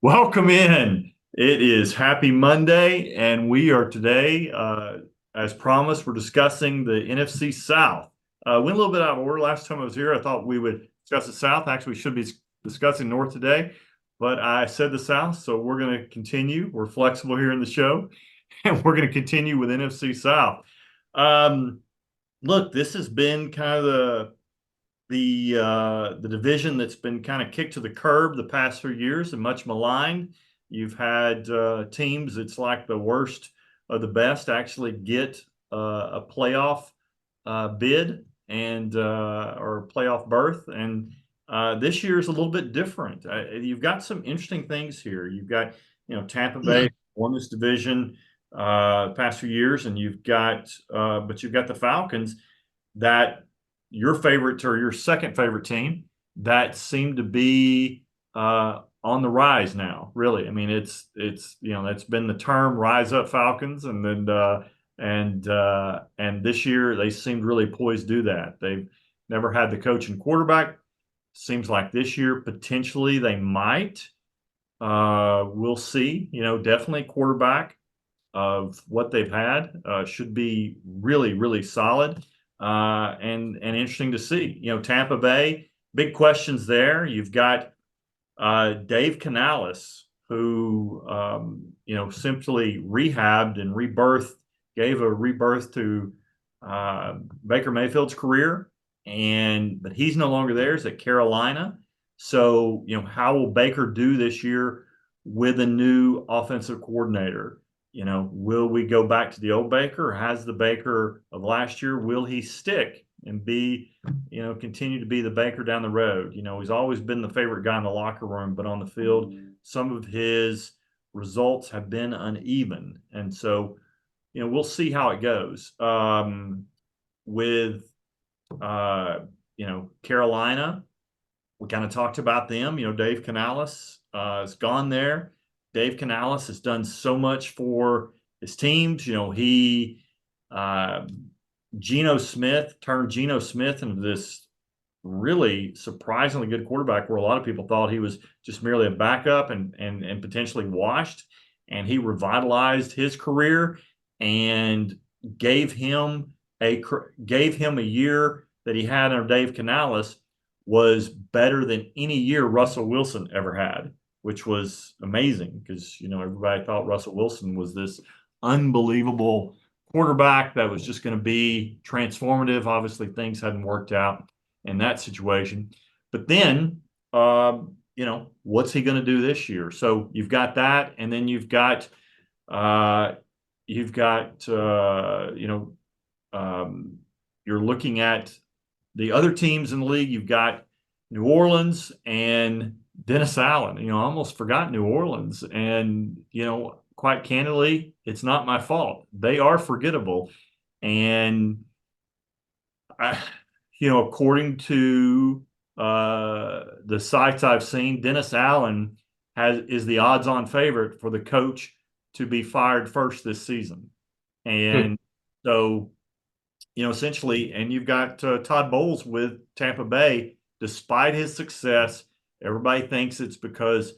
Welcome in. It is Happy Monday, and we are today, as promised, we're discussing the NFC South. Went a little bit out of order last time I was here. I thought we would discuss the South. Actually, we should be discussing North today, but I said the South, so we're going to continue. We're flexible here in the show, and we're going to continue with NFC South. Look, this has been kind of the division that's been kind of kicked to the curb the past few years and much maligned. You've had teams, it's like the worst of the best actually get a playoff bid and or a playoff berth. And this year is a little bit different. You've got some interesting things here. You've got, Tampa Bay won this division past few years, and but you've got the Falcons that your favorite or your second favorite team that seem to be on the rise now. Really, I mean, it's that's been the term "rise up Falcons," and then and this year they seemed really poised to do that. They've never had the coach and quarterback. Seems like this year potentially they might. We'll see. Definitely quarterback of what they've had should be really, really solid. And interesting to see. Tampa Bay, big questions there. You've got Dave Canales, who simply rehabbed and gave a rebirth to Baker Mayfield's career, but he's no longer there. He's at Carolina. So how will Baker do this year with a new offensive coordinator? Will we go back to the old Baker? Or has the Baker of last year, will he stick and continue to be the Baker down the road? He's always been the favorite guy in the locker room, but on the field, some of his results have been uneven. And so, we'll see how it goes. With Carolina, we kind of talked about them. Dave Canales has gone there. Dave Canales has done so much for his teams. He Geno Smith turned Geno Smith into this really surprisingly good quarterback, where a lot of people thought he was just merely a backup and potentially washed. And he revitalized his career and gave him a year that he had under Dave Canales was better than any year Russell Wilson ever had, which was amazing because, everybody thought Russell Wilson was this unbelievable quarterback that was just going to be transformative. Obviously, things hadn't worked out in that situation. But then, what's he going to do this year? So you've got that, and then you're looking at the other teams in the league. You've got New Orleans and Dennis Allen. I almost forgot New Orleans. And, quite candidly, it's not my fault. They are forgettable. And, according to the sites I've seen, Dennis Allen is the odds-on favorite for the coach to be fired first this season. And so, essentially, and you've got Todd Bowles with Tampa Bay. Despite his success, everybody thinks it's because,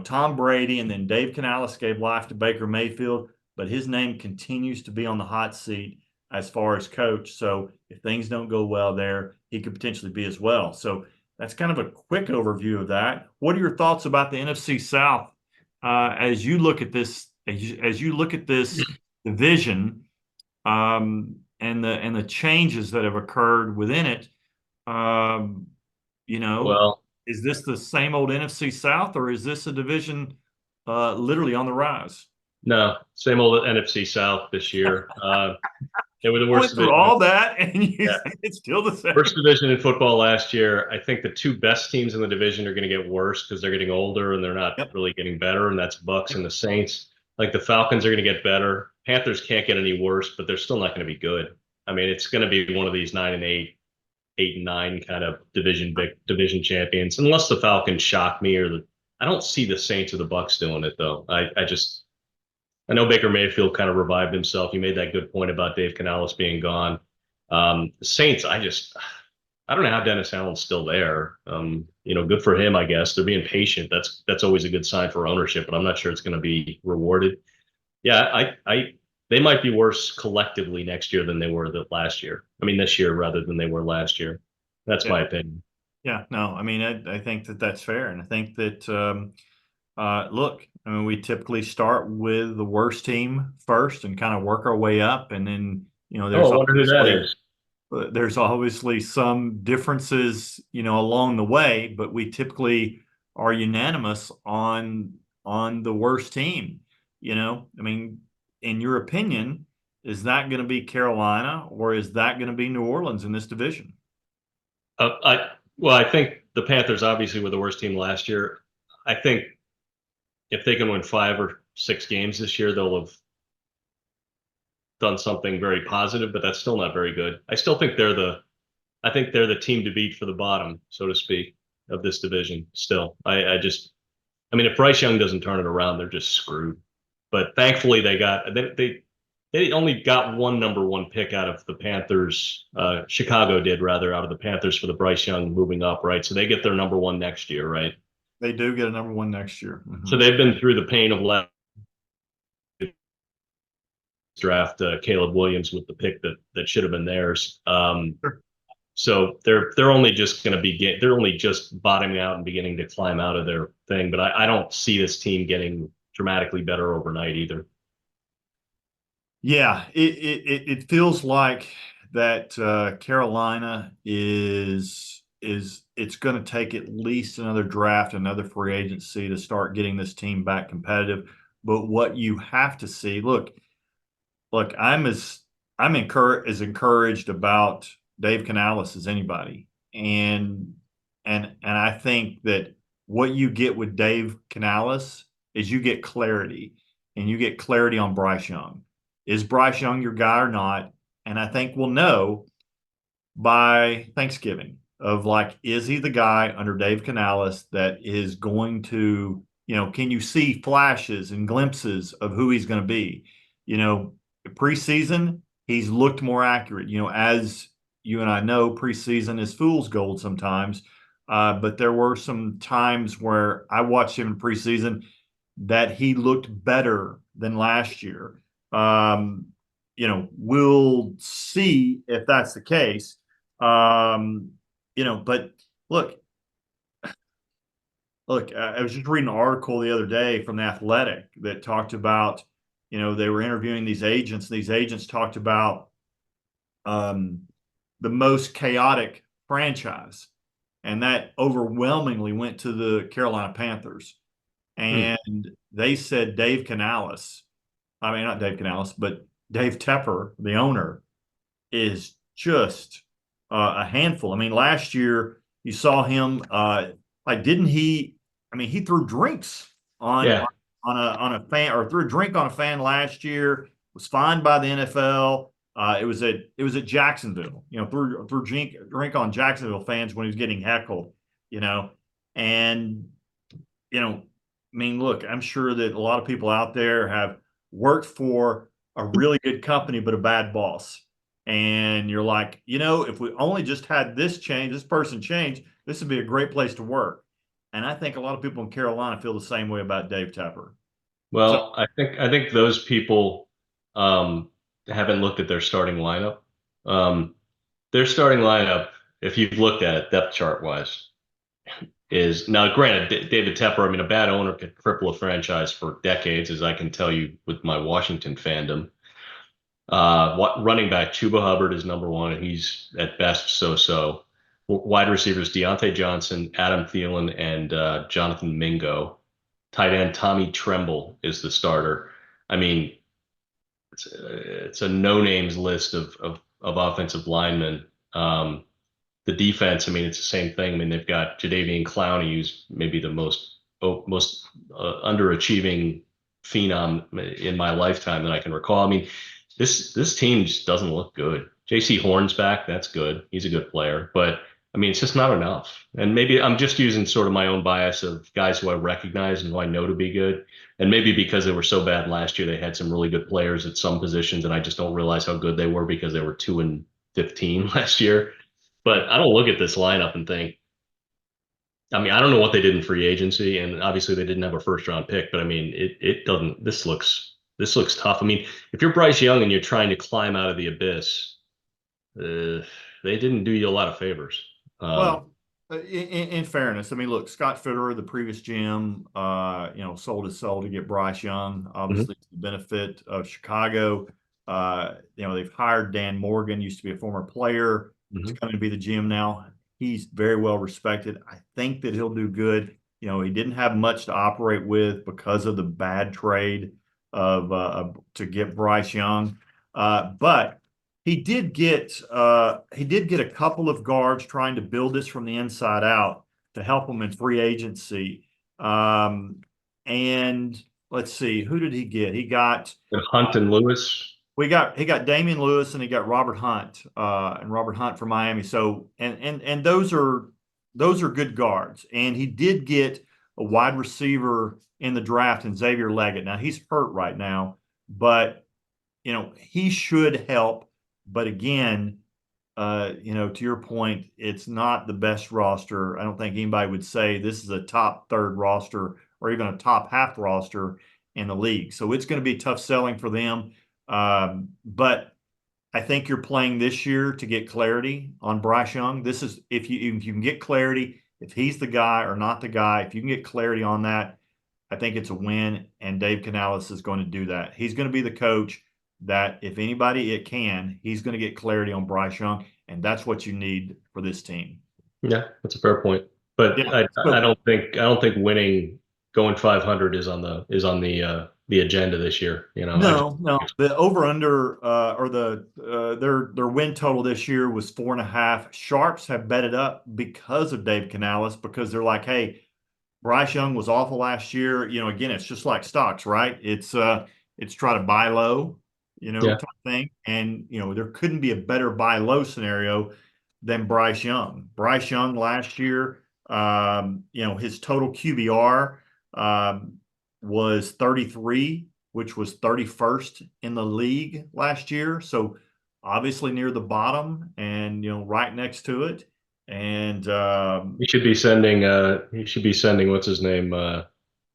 Tom Brady and then Dave Canales gave life to Baker Mayfield, but his name continues to be on the hot seat as far as coach. So if things don't go well there, he could potentially be as well. So that's kind of a quick overview of that. What are your thoughts about the NFC South as you look at this? As you look at this division and the changes that have occurred within it? Well, Is this the same old NFC South, or is this a division literally on the rise? no, same old NFC South this year. They were the I worst went through division. all that, and you Yeah, say it's still the same. worst division in football last year. I think the two best teams in the division are going to get worse because they're getting older and they're not Yep. really getting better, and that's Bucks and Yep. the Saints. Like the Falcons are going to get better. Panthers can't get any worse, but they're still not going to be good. I mean, it's going to be one of these 9-8, 8-9 kind of division champions, unless the Falcons shock me I don't see the Saints or the Bucks doing it though. I know Baker Mayfield kind of revived himself. You made that good point about Dave Canales being gone. The Saints, I don't know how Dennis Allen's still there. Good for him, I guess. They're being patient. That's always a good sign for ownership, but I'm not sure it's going to be rewarded. Yeah, they might be worse collectively next year than they were last year. I mean, this year rather than they were last year. That's Yeah. my opinion. Yeah. No, I mean, I think that that's fair. And I think that, look, I mean, we typically start with the worst team first and kind of work our way up. And then, Oh, I wonder who that is. there's obviously some differences, along the way, but we typically are unanimous on the worst team. I mean, in your opinion, is that going to be Carolina or is that going to be New Orleans in this division? I think the Panthers obviously were the worst team last year. I think if they can win 5 or 6 games this year, they'll have done something very positive, but that's still not very good. I think they're the team to beat for the bottom, so to speak, of this division. Still, I mean, if Bryce Young doesn't turn it around, they're just screwed. But thankfully, they only got one number 1 pick out of the Panthers. Chicago did rather out of the Panthers for the Bryce Young moving up, right? So they get their number 1 next year, right? They do get a number 1 next year. So they've been through the pain of last draft Caleb Williams with the pick that should have been theirs. Sure. So they're only just going to be they're only just bottoming out and beginning to climb out of their thing. But I don't see this team getting dramatically better overnight either. Yeah, it feels like that Carolina is it's going to take at least another draft, another free agency to start getting this team back competitive. But what you have to see, look, I'm as encouraged about Dave Canales as anybody, and I think that what you get with Dave Canales is you get clarity, and you get clarity on Bryce Young. Is Bryce Young your guy or not? And I think we'll know by Thanksgiving of like, is he the guy under Dave Canales that is going to, can you see flashes and glimpses of who he's going to be? Preseason, he's looked more accurate. As you and I know, preseason is fool's gold sometimes. But there were some times where I watched him in preseason that he looked better than last year. We'll see if that's the case. But look, I was just reading an article the other day from The Athletic that talked about, they were interviewing these agents. These agents talked about the most chaotic franchise, and that overwhelmingly went to the Carolina Panthers. And they said Dave Canales, I mean, not Dave Canales, but Dave Tepper, the owner, is just a handful. I mean, last year you saw him, didn't he? I mean, he threw drinks on Yeah. on a fan, or threw a drink on a fan last year. Was fined by the NFL. It was at Jacksonville. Threw drink on Jacksonville fans when he was getting heckled. And I mean, look, I'm sure that a lot of people out there have worked for a really good company, but a bad boss. And you're like, if we only just had this person change, this would be a great place to work. And I think a lot of people in Carolina feel the same way about Dave Tepper. So, Well, I think those people haven't looked at their starting lineup. Um, their starting lineup, if you've looked at it depth chart wise, is now granted David Tepper. I mean, a bad owner could cripple a franchise for decades, as I can tell you with my Washington fandom. What running back Chuba Hubbard is number 1, and he's at best so-so. Wide receivers Deontay Johnson, Adam Thielen, and Jonathan Mingo. Tight end Tommy Tremble is the starter. I mean, it's a no names list of offensive linemen. The defense, I mean, it's the same thing. I mean, they've got Jadeveon Clowney, who's maybe the most underachieving phenom in my lifetime that I can recall. I mean, this team just doesn't look good. J.C. Horn's back, that's good. He's a good player, but I mean, it's just not enough. And maybe I'm just using sort of my own bias of guys who I recognize and who I know to be good. And maybe because they were so bad last year, they had some really good players at some positions, and I just don't realize how good they were because they were 2-15 last year. But I don't look at this lineup and think, I mean, I don't know what they did in free agency, and obviously they didn't have a first round pick, but I mean, it doesn't. This looks tough. I mean, if you're Bryce Young and you're trying to climb out of the abyss, they didn't do you a lot of favors. Well, in fairness, I mean, look, Scott Fitterer, the previous GM, sold his soul to get Bryce Young, Mhm, obviously to the benefit of Chicago. They've hired Dan Morgan, used to be a former player, to mhm. come and be the GM now. He's very well respected. I think that he'll do good. He didn't have much to operate with because of the bad trade to get Bryce Young. But he did get a couple of guards trying to build this from the inside out to help him in free agency. And let's see, who did he get? He got And Hunt and Lewis. he got Damian Lewis and he got Robert Hunt and Robert Hunt from Miami. So and those are good guards. And he did get a wide receiver in the draft in Xavier Leggett. Now he's hurt right now, but he should help. But again, to your point, it's not the best roster. I don't think anybody would say this is a top third roster or even a top half roster in the league. So it's going to be tough selling for them. But I think you're playing this year to get clarity on Bryce Young. This is if you can get clarity, if he's the guy or not the guy, if you can get clarity on that, I think it's a win. And Dave Canales is going to do that. He's going to be the coach that if anybody it can, he's going to get clarity on Bryce Young, and that's what you need for this team. Yeah, that's a fair point. But Yeah. I So don't think winning going 500 is on the agenda this year. I just no, no. The over under or their win total this year was 4.5. Sharps have bet it up because of Dave Canales because they're like, hey, Bryce Young was awful last year. Again, it's just like stocks, right? It's try to buy low, yeah. type thing. And there couldn't be a better buy low scenario than Bryce Young. Bryce Young last year, his total QBR was 33, which was 31st in the league last year. So obviously near the bottom and right next to it. And He should be sending what's his name,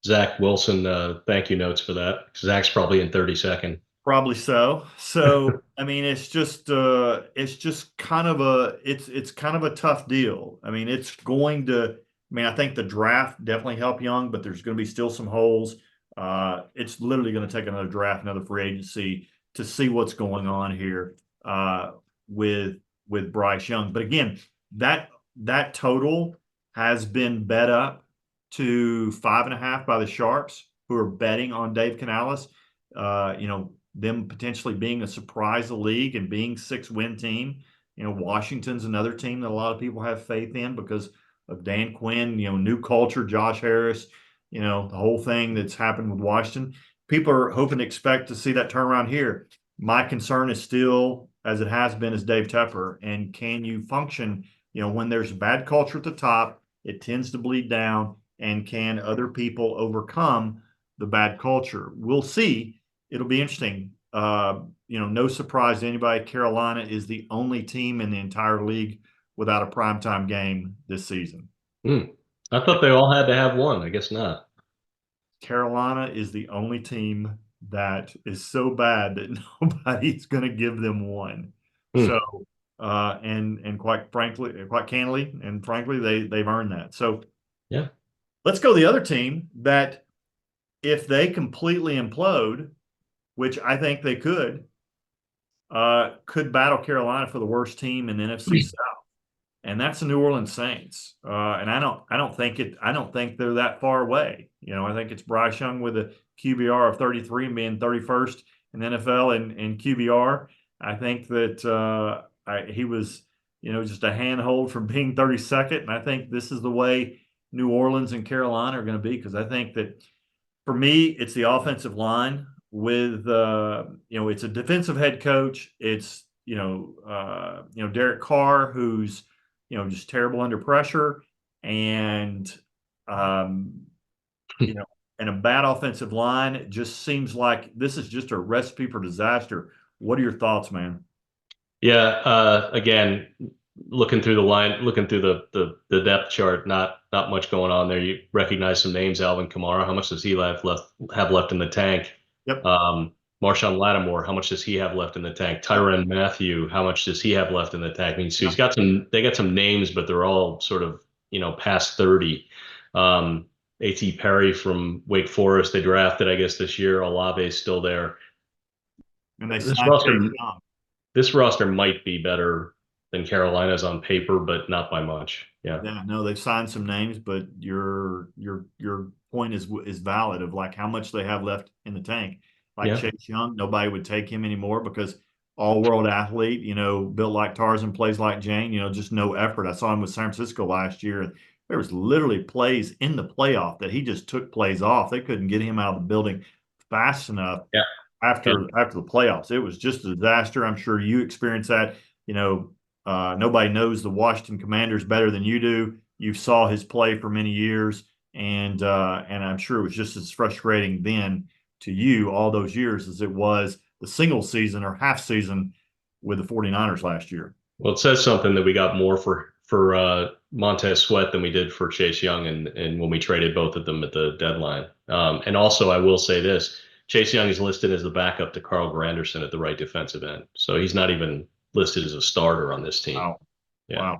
Zach Wilson, thank you notes for that. Zach's probably in 32nd. probably so. So I mean, it's just kind of it's kind of a tough deal. I mean, it's going to. I mean, I think the draft definitely helped Young, but there's going to be still some holes. It's literally going to take another draft, another free agency to see what's going on here with Bryce Young. But again, that that total has been bet up to 5.5 by the Sharps, who are betting on Dave Canales. Them potentially being a surprise of the league and being 6-win team. Washington's another team that a lot of people have faith in because of Dan Quinn, new culture, Josh Harris, the whole thing that's happened with Washington. People are hoping to expect to see that turnaround here. My concern is still, as it has been, is Dave Tepper. And can you function, when there's bad culture at the top, it tends to bleed down. And can other people overcome the bad culture? We'll see. It'll be interesting. No surprise to anybody. Carolina is the only team in the entire league without a primetime game this season. Hmm. I thought they all had to have one. I guess not. Carolina is the only team that is so bad that nobody's going to give them one. Hmm. So, and quite frankly, quite candidly, and frankly, they've earned that. So Yeah. let's go the other team that if they completely implode, which I think they could battle Carolina for the worst team in the NFC South, and that's the New Orleans Saints. And I don't think they're that far away. I think it's Bryce Young with a QBR of 33 and being 31st in the NFL in QBR. I think that he was, just a handhold from being 32nd, and I think this is the way New Orleans and Carolina are going to be because I think that for me, it's the offensive line with it's a defensive head coach. It's Derek Carr, who's just terrible under pressure, and um, you know, and a bad offensive line. It just seems like this is just a recipe for disaster. What are your thoughts, man? Yeah. Again, looking through the line, looking through the depth chart, not much going on there. You recognize some names, Alvin Kamara. How much does he have left in the tank? Yep. Marshawn Lattimore, how much does he have left in the tank? Tyrann Mathieu, how much does he have left in the tank? I mean, so they got some names, but they're all sort of, past 30. A.T. Perry from Wake Forest, they drafted, I guess, this year. Olave's still there. And they This signed Chase roster, Young. this roster might be better than Carolina's on paper, but not by much. Yeah. Yeah, no, they've signed some names, but your point is valid of like how much they have left in the tank. Like Yeah. Chase Young, nobody would take him anymore because all world athlete, built like Tarzan, plays like Jane, just no effort. I saw him with San Francisco last year, and there was literally plays in the playoff that he just took plays off. They couldn't get him out of the building fast enough Yeah. after the playoffs. It was just a disaster. I'm sure you experienced that. Nobody knows the Washington Commanders better than you do. You saw his play for many years, and I'm sure it was just as frustrating then to you all those years as it was the single season or half season with the 49ers last year. Well, it says something that we got more for Montez Sweat than we did for Chase Young, and when we traded both of them at the deadline. And also, I will say this: Chase Young is listed as the backup to Carl Granderson at the right defensive end, so he's not even listed as a starter on this team. Wow. Yeah.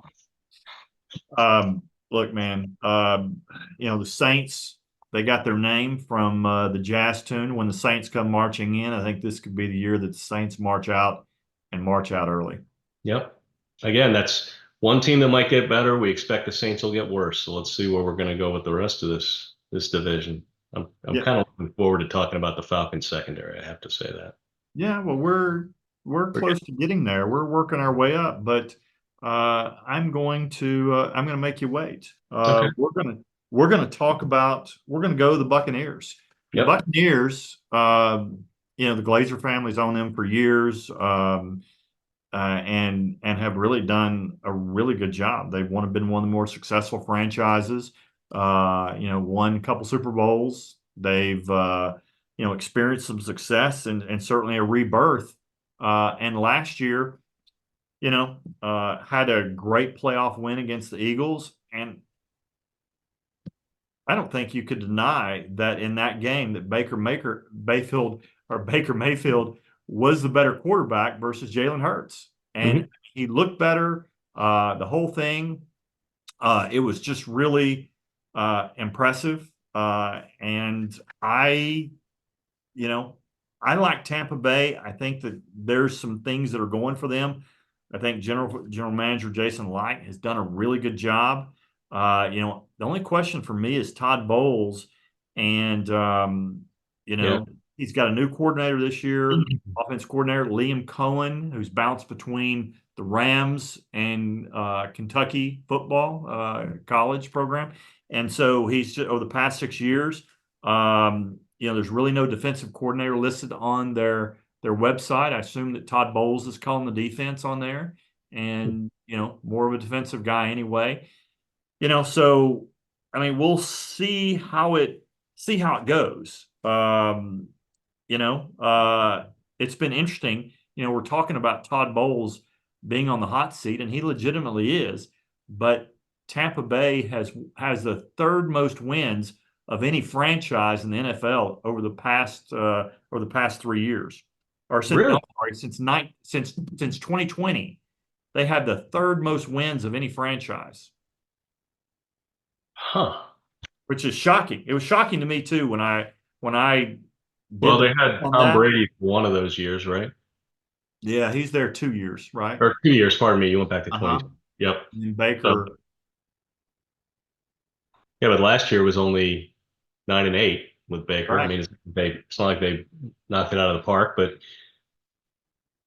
Wow. Look, man, the Saints, they got their name from the jazz tune. When the Saints come marching in, I think this could be the year that the Saints march out and march out early. Yep. Again, that's one team that might get better. We expect the Saints will get worse. So let's see where we're going to go with the rest of this division. I'm Yeah. kind of looking forward to talking about the Falcons secondary. I have to say that. Yeah, well, we're close to getting there. We're working our way up, but I'm going to make you wait. Okay. We're going to go to the Buccaneers. The Yep. Buccaneers, the Glazer family's owned them for years, and have really done a really good job. They've been one of the more successful franchises. Won a couple Super Bowls. They've experienced some success and certainly a rebirth. And last year, had a great playoff win against the Eagles. And I don't think you could deny that in that game that Baker Mayfield was the better quarterback versus Jalen Hurts. And he looked better. The whole thing, it was just really impressive. And I like Tampa Bay. I think that there's some things that are going for them. I think General Manager Jason Light has done a really good job. The only question for me is Todd Bowles, and he's got a new coordinator this year, offense coordinator Liam Cohen, who's bounced between the Rams and Kentucky football college program, and so he's over the past 6 years. There's really no defensive coordinator listed on their website. I assume that Todd Bowles is calling the defense on there, and more of a defensive guy anyway. So I mean, we'll see how it goes. It's been interesting. We're talking about Todd Bowles being on the hot seat, and he legitimately is. But Tampa Bay has the third most wins of any franchise in the NFL over the past 3 years, or Really? since 2020, they had the third most wins of any franchise. Huh. Which is shocking. It was shocking to me too when I Well, they had on Tom that. Brady one of those years, right? Yeah, he's there 2 years, right? Or 2 years, pardon me. You went back to Uh-huh. 20. Yep. And So, Baker, yeah, but last year was only 9-8 with Baker. I right? mean, it's not like they knocked it out of the park, but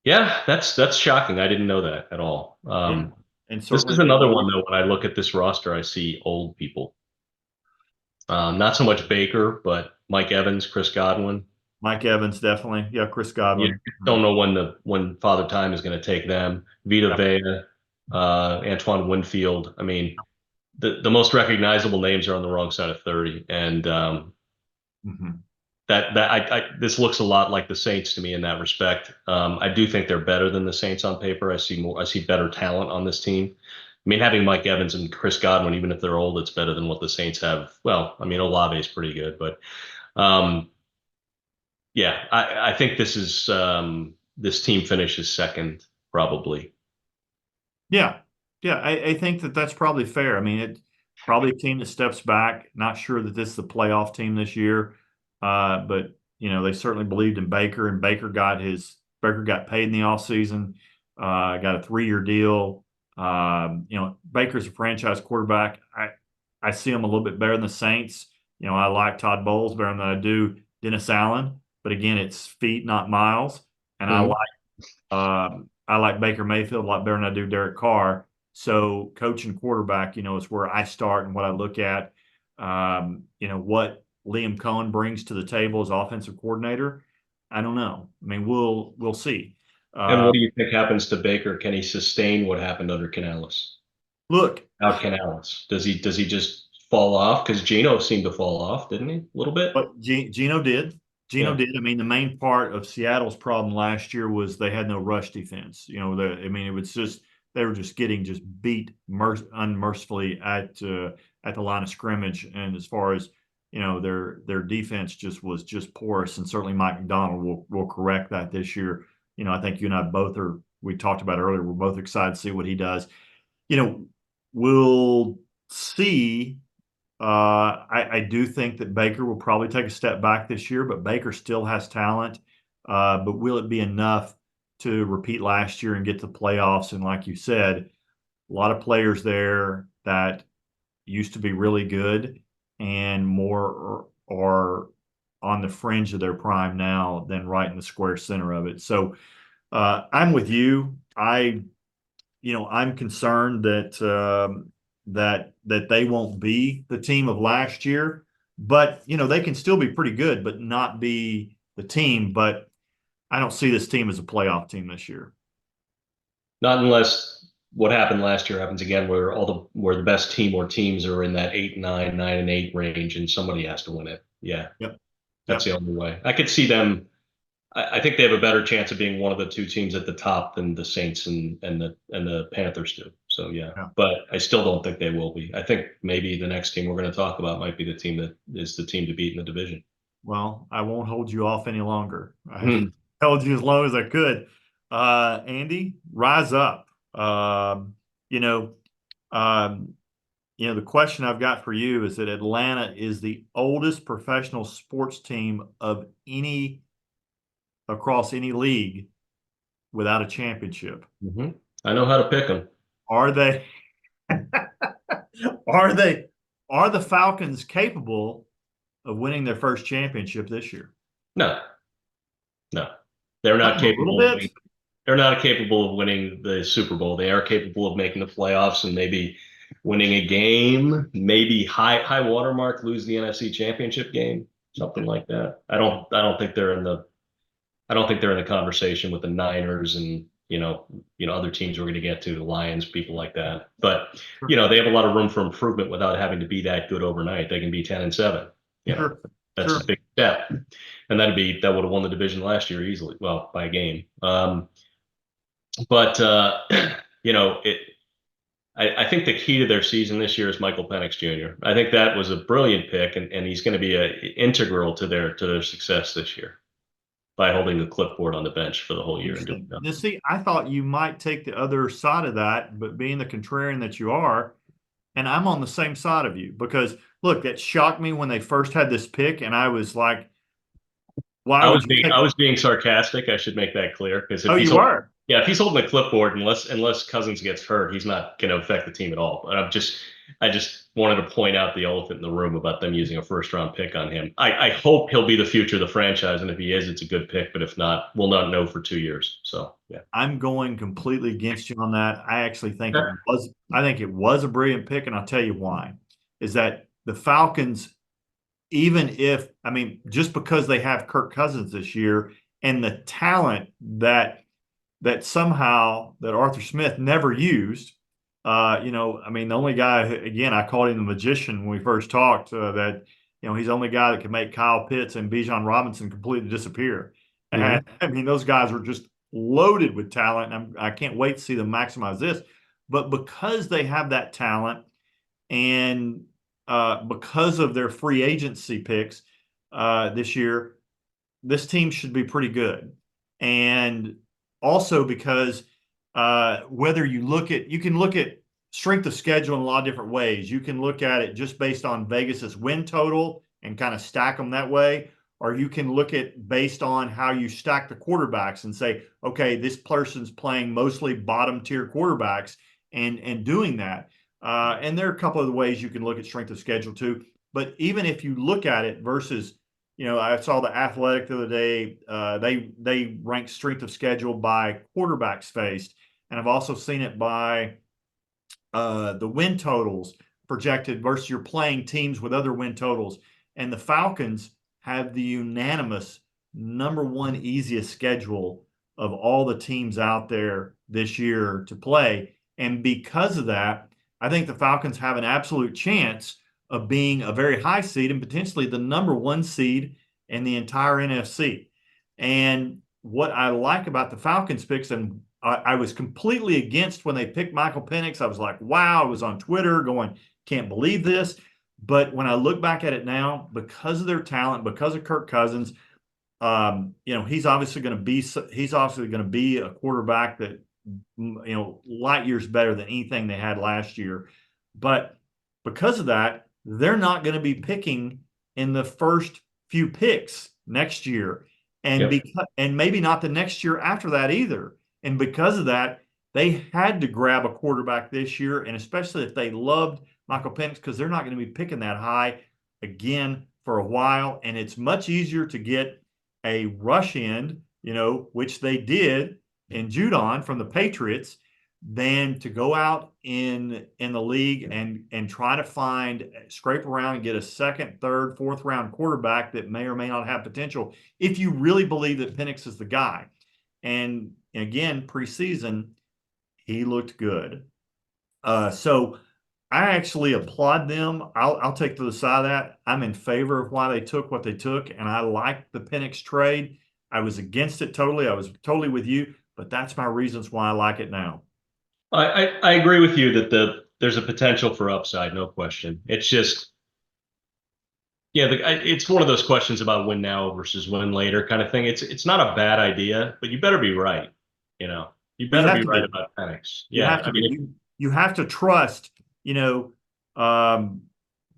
yeah, that's shocking. I didn't know that at all. Yeah, and This certainly is another one though. When I look at this roster, I see old people. Not so much Baker, but Mike Evans, Chris Godwin. Mike Evans, definitely. Yeah, Chris You Godwin. don't know when Father Time is going to take them. Vita Vea, Antoine Winfield. I mean, the most recognizable names are on the wrong side of 30, and Mhm. this looks a lot like the Saints to me in that respect. I do think they're better than the Saints on paper. I see better talent on this team. I mean, having Mike Evans and Chris Godwin, even if they're old, it's better than what the Saints have. Well, I mean, Olave is pretty good, but um, yeah, I think this team finishes second probably. Yeah. Yeah. I think that that's probably fair. I mean, it's probably a team that steps back. Not sure that this is a playoff team this year. But they certainly believed in Baker, and Baker got paid in the offseason, got a 3-year deal. Baker's a franchise quarterback. I see him a little bit better than the Saints. I like Todd Bowles better than I do Dennis Allen. But again, it's feet, not miles. And Mhm. I like Baker Mayfield a lot better than I do Derek Carr. So coach and quarterback, is where I start and what I look at. What Liam Cohen brings to the table as offensive coordinator. I don't know. I mean, we'll see. And what Uh, do you think happens to Baker? Can he sustain what happened under Canales? Look, Out Canales, does he just fall off? Because Geno seemed to fall off, didn't he? A little bit. but Gino did. Gino Yeah. did. I mean, the main part of Seattle's problem last year was they had no rush defense. It was just they were just getting just beat unmercifully at the line of scrimmage, and as far as their defense just was just porous, and certainly Mike McDonald will correct that this year. I think you and I both are. We talked about earlier. We're both excited to see what he does. We'll see. I do think that Baker will probably take a step back this year, but Baker still has talent. But will it be enough to repeat last year and get to the playoffs? And like you said, a lot of players there that used to be really good and more are on the fringe of their prime now than right in the square center of it. So I'm with you. I'm concerned that they won't be the team of last year, but they can still be pretty good, but not be the team. But I don't see this team as a playoff team this year. Not unless what happened last year happens again, where the best team or teams are in that 8-9, 9-8 range, and somebody has to win it. Yeah, Yep. that's Yep. the only way. I could see them. I think they have a better chance of being one of the two teams at the top than the Saints and the Panthers do. So yeah, Yeah. but I still don't think they will be. I think maybe the next team we're going to talk about might be the team that is the team to beat in the division. Well, I won't hold you off any longer. I Hmm. held you as long as I could. Andy, rise up. You know, um, the question I've got for you is that Atlanta is the oldest professional sports team of any across any league without a championship. Hmm. I know how to pick them. Are they are they are the Falcons capable of winning their first championship this year? No, no, they're A not little capable of bit. winning. They're not capable of winning the Super Bowl. They are capable of making the playoffs and maybe winning a game, maybe high watermark, lose the NFC Championship game, something like that. I don't think they're in the I don't think they're in the conversation with the Niners and other teams we're going to get to, the Lions, people like that. But they have a lot of room for improvement without having to be that good overnight. They can be 10-7. You know, Sure, that's a sure. big step, and that would have won the division last year easily. Well, by a game. But you know, it. I think the key to their season this year is Michael Penix Jr. I think that was a brilliant pick, and he's going to be integral to their success this year by holding the clipboard on the bench for the whole year and doing Interesting. Now, nothing. see, I thought you might take the other side of that, but being the contrarian that you are, and I'm on the same side of you because look, that shocked me when they first had this pick, and I was like, why would you take I it? was being sarcastic. I should make that clear because Oh, you were. if he's holding the clipboard, unless Cousins gets hurt, he's not going to affect the team at all. But I just wanted to point out the elephant in the room about them using a first round pick on him. I hope he'll be the future of the franchise, and if he is, it's a good pick. But if not, we'll not know for 2 years. So yeah. I'm going completely against you on that. I actually think Okay. I think it was a brilliant pick, and I'll tell you why. Is that the Falcons, even if I mean, just because they have Kirk Cousins this year and the talent that somehow that Arthur Smith never used. I mean, the only guy again, I called him the magician when we first talked. That he's the only guy that can make Kyle Pitts and Bijan Robinson completely disappear. Mhm. And I mean, those guys are just loaded with talent. And I can't wait to see them maximize this. But because they have that talent and because of their free agency picks this year, this team should be pretty good. And also because whether you can look at strength of schedule in a lot of different ways. You can look at it just based on Vegas's win total and kind of stack them that way. Or you can look at based on how you stack the quarterbacks and say, okay, this person's playing mostly bottom tier quarterbacks and doing that. And there are a couple of ways you can look at strength of schedule too. But even if you look at it versus, I saw the Athletic the other day. They rank strength of schedule by quarterbacks faced, and I've also seen it by the win totals projected versus you're playing teams with other win totals. And the Falcons have the unanimous #1 easiest schedule of all the teams out there this year to play. And because of that, I think the Falcons have an absolute chance of being a very high seed and potentially the #1 seed in the entire NFC. And what I like about the Falcons picks, and I was completely against when they picked Michael Penix. I was like, wow, I was on Twitter going, can't believe this. But when I look back at it now, because of their talent, because of Kirk Cousins, he's obviously going to be a quarterback that, light years better than anything they had last year. But because of that, they're not going to be picking in the first few picks next year. And Yep. and maybe not the next year after that either. And because of that, they had to grab a quarterback this year, and especially if they loved Michael Penix, because they're not going to be picking that high again for a while. And it's much easier to get a rush end, which they did in Judon from the Patriots, than to go out in the league and try to scrape around and get a second, third, fourth round quarterback that may or may not have potential if you really believe that Penix is the guy. And again, preseason, he looked good. So I actually applaud them. I'll take to the side of that. I'm in favor of why they took what they took, and I like the Penix trade. I was against it totally. I was totally with you, but that's my reasons why I like it now. I agree with you that there's a potential for upside, no question. It's just, yeah, it's one of those questions about win now versus win later kind of thing. It's not a bad idea, but you better be right. You know, you Well, you better have be to right be. about Penix. You Yeah, have I to be. mean, You have to trust, um,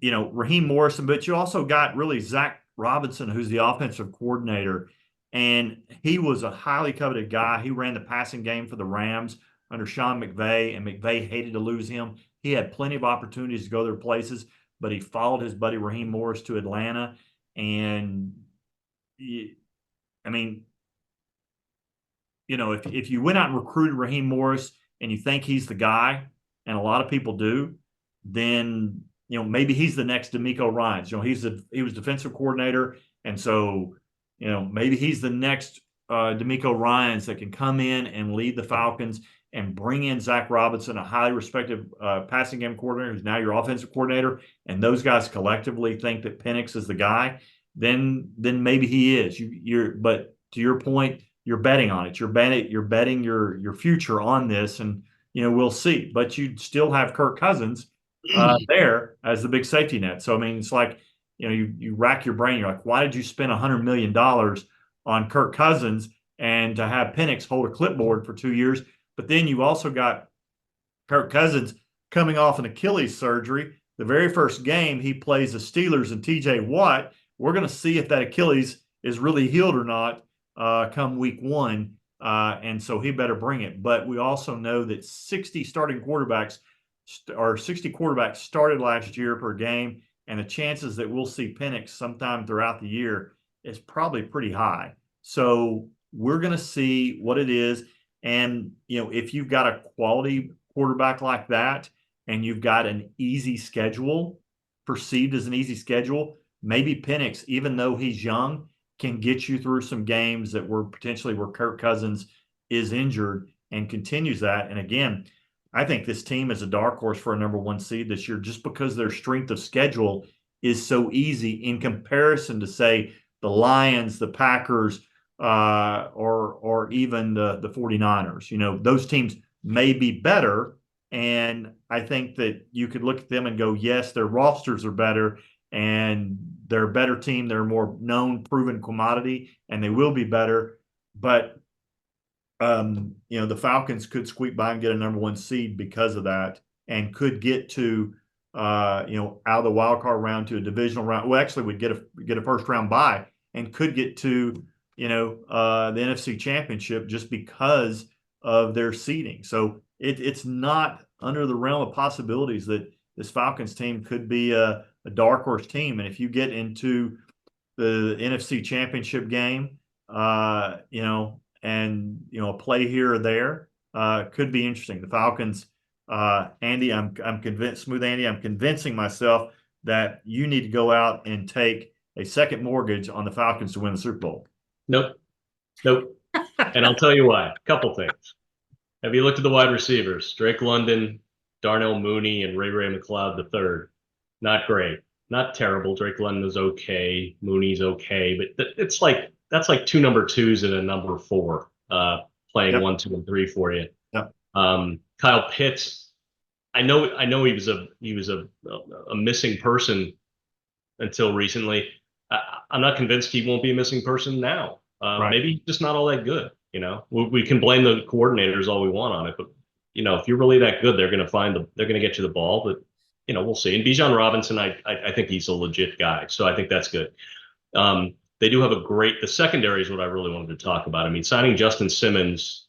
Raheem Morrison, but you also got really Zach Robinson, who's the offensive coordinator, and he was a highly coveted guy. He ran the passing game for the Rams under Sean McVay, and McVay hated to lose him. He had plenty of opportunities to go their places, but he followed his buddy Raheem Morris to Atlanta, and I mean, if you went out and recruited Raheem Morris and you think he's the guy, and a lot of people do, then maybe he's the next D'Amico Ryans. He was defensive coordinator, and so maybe he's the next D'Amico Ryans that can come in and lead the Falcons and bring in Zach Robinson, a highly respected passing game coordinator who's now your offensive coordinator, and those guys collectively think that Penix is the guy. Then maybe he is. But to your point, you're betting on it. You're betting your future on this, and we'll see. But you still have Kirk Cousins there as the big safety net. So I mean, it's like you rack your brain. You're like, why did you spend $100 million on Kirk Cousins and to have Penix hold a clipboard for 2 years? But then you also got Kirk Cousins coming off an Achilles surgery. The very first game he plays the Steelers and T.J. Watt. We're going to see if that Achilles is really healed or not come week 1. And so he better bring it. But we also know that 60 quarterbacks started last year per game, and the chances that we'll see Penix sometime throughout the year is probably pretty high. So we're going to see what it is. And, if you've got a quality quarterback like that and you've got an easy schedule, perceived as an easy schedule, maybe Penix, even though he's young, can get you through some games that were potentially where Kirk Cousins is injured and continues that. And again, I think this team is a dark horse for a #1 seed this year just because their strength of schedule is so easy in comparison to, say, the Lions, the Packers, or even the 49ers. Those teams may be better, and I think that you could look at them and go, yes, their rosters are better, and they're a better team. They're a more known, proven commodity, and they will be better. But the Falcons could squeak by and get a number one seed because of that, and could get to out of the wild card round to a divisional round. Well, actually, would get a first round bye and could get to the NFC Championship just because of their seeding. So it's not under the realm of possibilities that this Falcons team could be a dark horse team. And if you get into the NFC Championship game, and a play here or there could be interesting. The Falcons, Andy, I'm convinced, Smooth Andy, I'm convincing myself that you need to go out and take a second mortgage on the Falcons to win the Super Bowl. Nope. And I'll tell you why. A couple things. Have you looked at the wide receivers? Drake London, Darnell Mooney, and Ray McLeod III. Not great. Not terrible. Drake London is okay. Mooney's okay. But that's like two number twos and a number four playing Yep. 1, 2, and 3 for you. Yep. Kyle Pitts, I know he was a missing person until recently. I'm not convinced he won't be a missing person now. Right. Maybe he's just not all that good. We can blame the coordinators all we want on it, but if you're really that good, they're going to get you the ball. But we'll see. And Bijan Robinson, I think he's a legit guy, so I think that's good. They do have the secondary is what I really wanted to talk about. I mean, signing Justin Simmons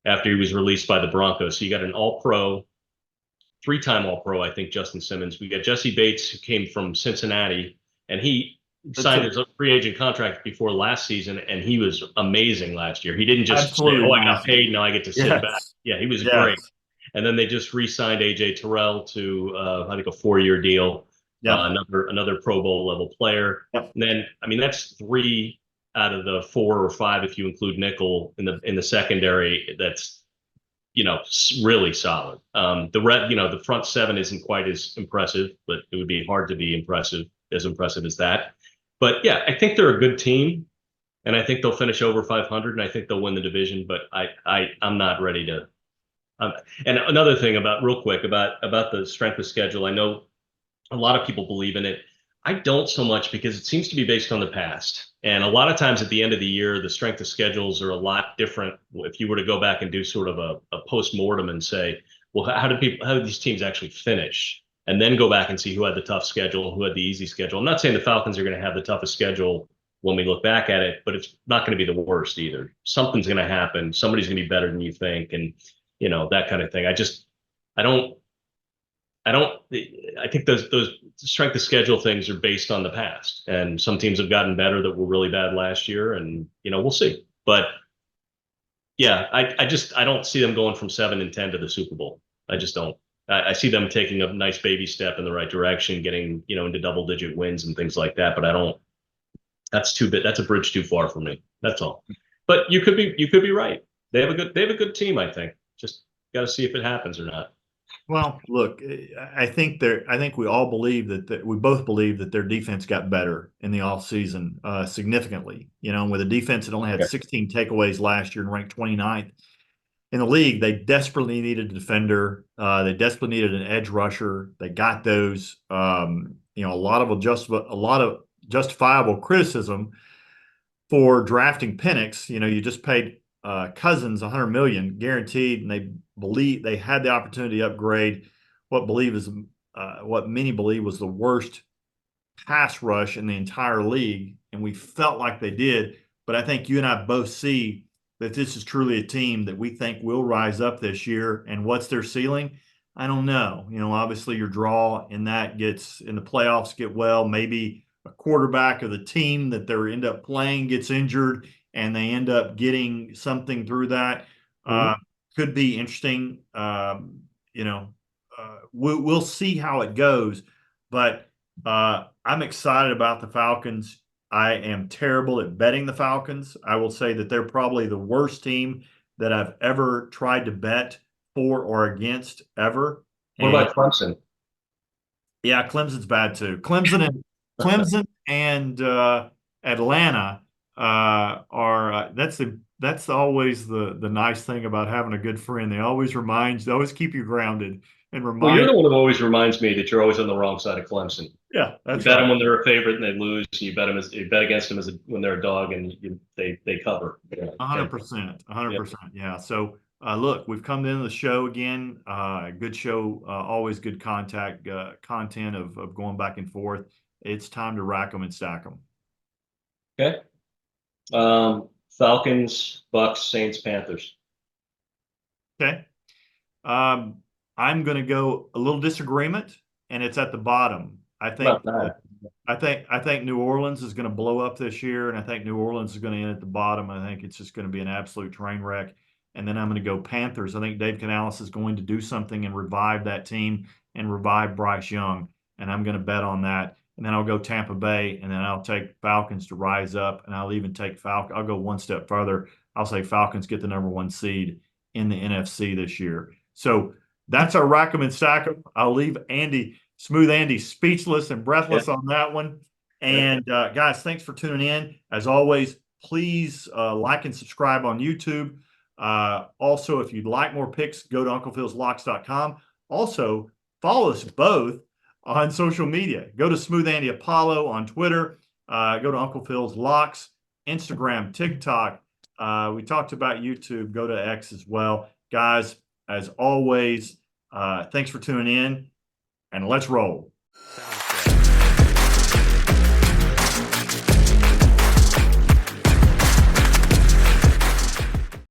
after he was released by the Broncos. So you got an all-pro, 3-time all-pro, I think, Justin Simmons. We got Jesse Bates, who came from Cincinnati, and he signed his free agent contract before last season, and he was amazing last year. He didn't just say, I got paid, now I get to sit back. Yeah, he was great. And then they just re-signed A.J. Terrell to, I think, a 4-year deal. Another Pro Bowl level player. And then, I mean, that's 3 out of the 4 or 5 if you include nickel in the secondary. That's really solid. The front 7 isn't quite as impressive, but it would be hard to be as impressive as that. But yeah, I think they're a good team, and I think they'll finish over 500, and I think they'll win the division. But I'm not ready to. And another thing real quick about the strength of schedule, I know a lot of people believe in it. I don't so much because it seems to be based on the past. And a lot of times at the end of the year, the strength of schedules are a lot different. If you were to go back and do sort of a post-mortem and say, well, how did these teams actually finish? And then go back and see who had the tough schedule and who had the easy schedule. I'm not saying the Falcons are going to have the toughest schedule when we look back at it, but it's not going to be the worst either. Something's going to happen. Somebody's going to be better than you think. And, that kind of thing. I think those strength of schedule things are based on the past, and some teams have gotten better that were really bad last year, and we'll see. But yeah, I don't see them going from 7-10 to the Super Bowl. I just don't. I see them taking a nice baby step in the right direction, getting into double-digit wins and things like that. But I don't. That's a bridge too far for me. That's all. But you could be right. They have a good team. I think. Just got to see if it happens or not. Well, look, I think we all believe that we both believe that their defense got better in the offseason significantly. With a defense that only had 16 takeaways last year and ranked 29th in the league, they desperately needed a defender. They desperately needed an edge rusher. They got those. A lot of justifiable criticism for drafting Penix. You just paid Cousins $100 million guaranteed, and they had the opportunity to upgrade what many believe was the worst pass rush in the entire league, and we felt like they did. But I think you and I both see that this is truly a team that we think will rise up this year. And what's their ceiling? I don't know. Obviously your draw in that gets in the playoffs get well. Maybe a quarterback of the team that they end up playing gets injured, and they end up getting something through that. Could be interesting. We'll see how it goes. But I'm excited about the Falcons. I am terrible at betting the Falcons. I will say that they're probably the worst team that I've ever tried to bet for or against ever. What about Clemson? Yeah, Clemson's bad too. Clemson and Atlanta are that's always the nice thing about having a good friend. They always keep you grounded and Well, you're remind. the one who always reminds me that you're always on the wrong side of Clemson. Yeah, You that's bet right. them when they're a favorite and they lose. You bet against them when they're a dog and they cover. Yeah. 100%, Yeah. 100%. Yeah. So, look, we've come to the end of the show again. Good show, always good content of going back and forth. It's time to rack them and stack them. Okay. Falcons, Bucks, Saints, Panthers. Okay. Um, I'm going to go a little disagreement, and it's at the bottom. How about that? I think New Orleans is going to blow up this year, and I think New Orleans is going to end at the bottom. I think it's just going to be an absolute train wreck. And then I'm going to go Panthers. I think Dave Canales is going to do something and revive that team and revive Bryce Young, and I'm going to bet on that. And then I'll go Tampa Bay, and then I'll take Falcons to rise up, and I'll even take Falcons. I'll go one step further. I'll say Falcons get the #1 seed in the NFC this year. So that's our rack 'em and stack 'em. I'll leave Smooth Andy speechless and breathless on that one. And guys, thanks for tuning in. As always, please like and subscribe on YouTube. Also, if you'd like more picks, go to UnclePhil'sLocks.com. Also, follow us both on social media. Go to Smooth Andy Apollo on Twitter. Go to Uncle Phil's Locks, Instagram, TikTok. We talked about YouTube. Go to X as well. Guys, as always, thanks for tuning in, and let's roll.